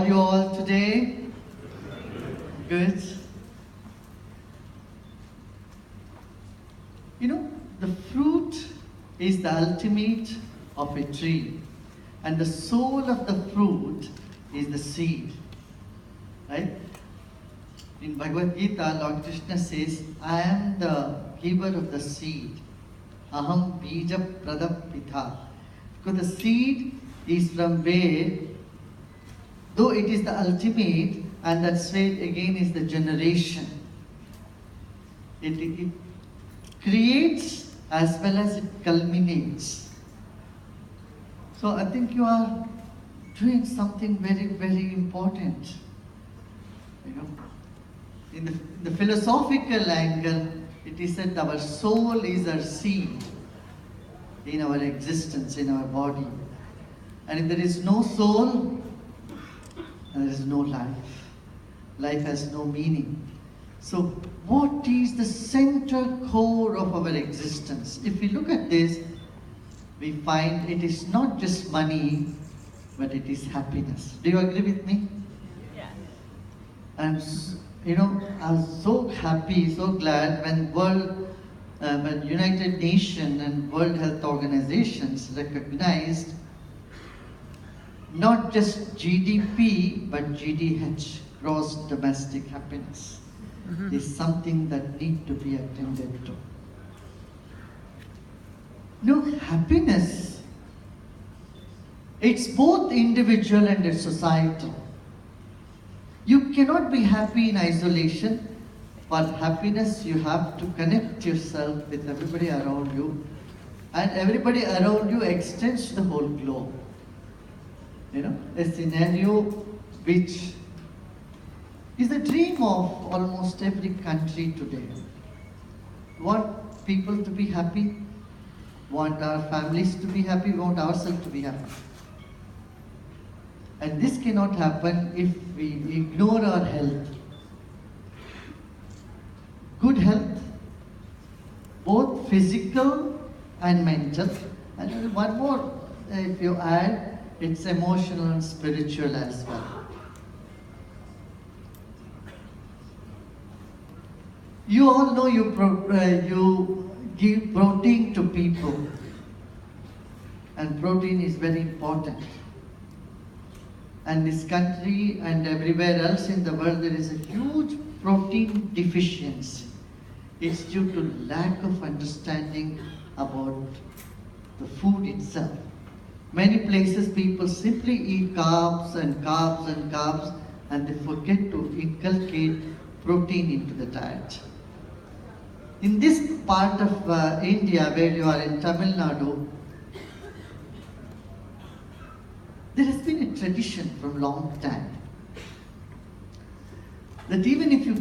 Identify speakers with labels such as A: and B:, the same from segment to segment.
A: are you all today? Good. You know, the fruit is the ultimate of a tree, and the soul of the fruit is the seed. Right? In Bhagavad Gita, Lord Krishna says, I am the giver of the seed. Aham bija pradapitha. Because the seed is from where, though it is the ultimate, and that's where again is the generation. It creates as well as it culminates. So I think you are doing something very, very important. You know, in the philosophical angle, it is said our soul is our seed in our existence, in our body. And if there is no soul, there is no life. Life has no meaning. So what is the central core of our existence? If we look at this, we find it is not just money, but it is happiness. Do you agree with me?
B: Yeah.
A: And I was so happy, so glad when United Nations and World Health Organizations recognized not just GDP, but GDH, gross domestic happiness, is something that need to be attended to. No, happiness, it's both individual and it's societal. You cannot be happy in isolation. For happiness, you have to connect yourself with everybody around you, and everybody around you extends to the whole globe. You know, a scenario which is the dream of almost every country today. Want people to be happy, want our families to be happy, want ourselves to be happy. And this cannot happen if we ignore our health. Good health, both physical and mental. And one more, if you add, it's emotional and spiritual as well. You all know you give protein to people, and protein is very important. And this country and everywhere else in the world, there is a huge protein deficiency. It's due to lack of understanding about the food itself. Many places people simply eat carbs and carbs and carbs, and they forget to inculcate protein into the diet. In this part of India, where you are in Tamil Nadu, there has been a tradition from long time that even if you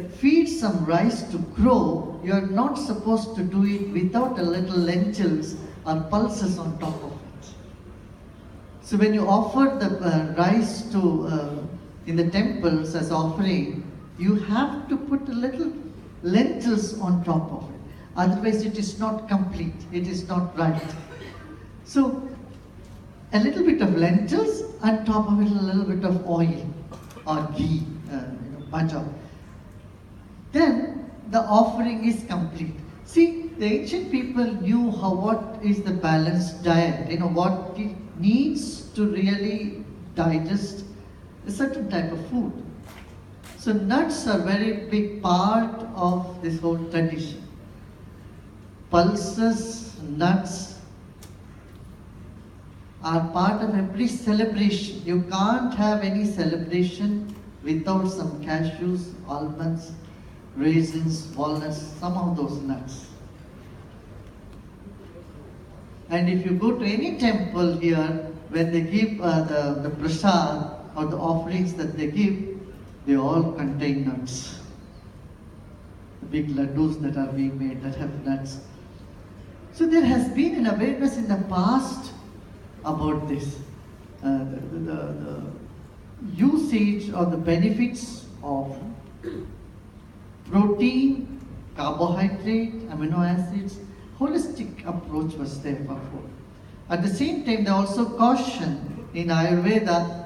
A: feed some rice to grow, you are not supposed to do it without a little lentils or pulses on top of it. So when you offer the rice to in the temples as offering, you have to put a little lentils on top of it. Otherwise it is not complete, it is not right. So a little bit of lentils, on top of it a little bit of oil or ghee, butter. Then the offering is complete. See, the ancient people knew what is the balanced diet, what it needs to really digest a certain type of food. So nuts are a very big part of this whole tradition. Pulses, nuts are part of every celebration. You can't have any celebration without some cashews, almonds, raisins, walnuts, some of those nuts. And if you go to any temple here, when they give the prasad or the offerings that they give, they all contain nuts. The big laddus that are being made that have nuts. So there has been an awareness in the past about this. The usage or the benefits of protein, carbohydrate, amino acids, holistic approach was there before. At the same time, they also caution in Ayurveda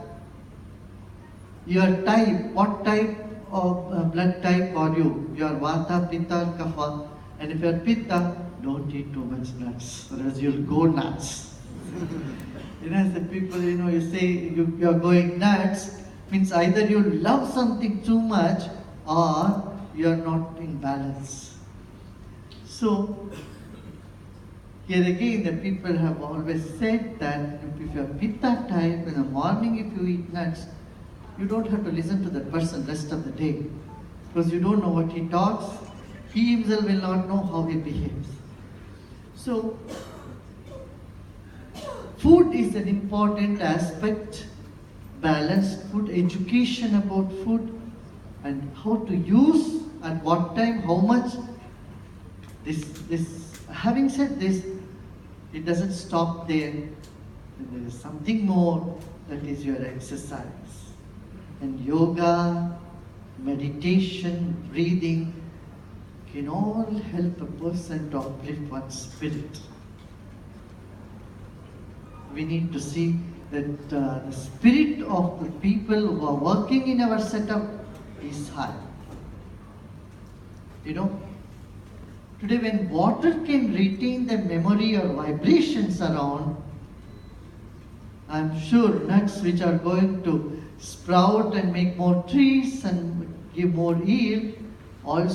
A: Your type, what type of blood type are you? You are Vata, Pitta, Kapha. And if you are Pitta, don't eat too much nuts, or else you'll go nuts. The people, you say you are going nuts, means either you love something too much or you are not in balance. So, here again, the people have always said that if you are Pitta type, in the morning if you eat nuts, you don't have to listen to that person rest of the day. Because you don't know what he talks, he himself will not know how he behaves. So, food is an important aspect, balanced food, education about food, and how to use, at what time, how much. Having said this, it doesn't stop there. There is something more, that is your exercise. And yoga, meditation, breathing can all help a person to uplift one's spirit. We need to see that the spirit of the people who are working in our setup is high. Today when water can retain the memory or vibrations around, I'm sure nuts which are going to sprout and make more trees and give more yield also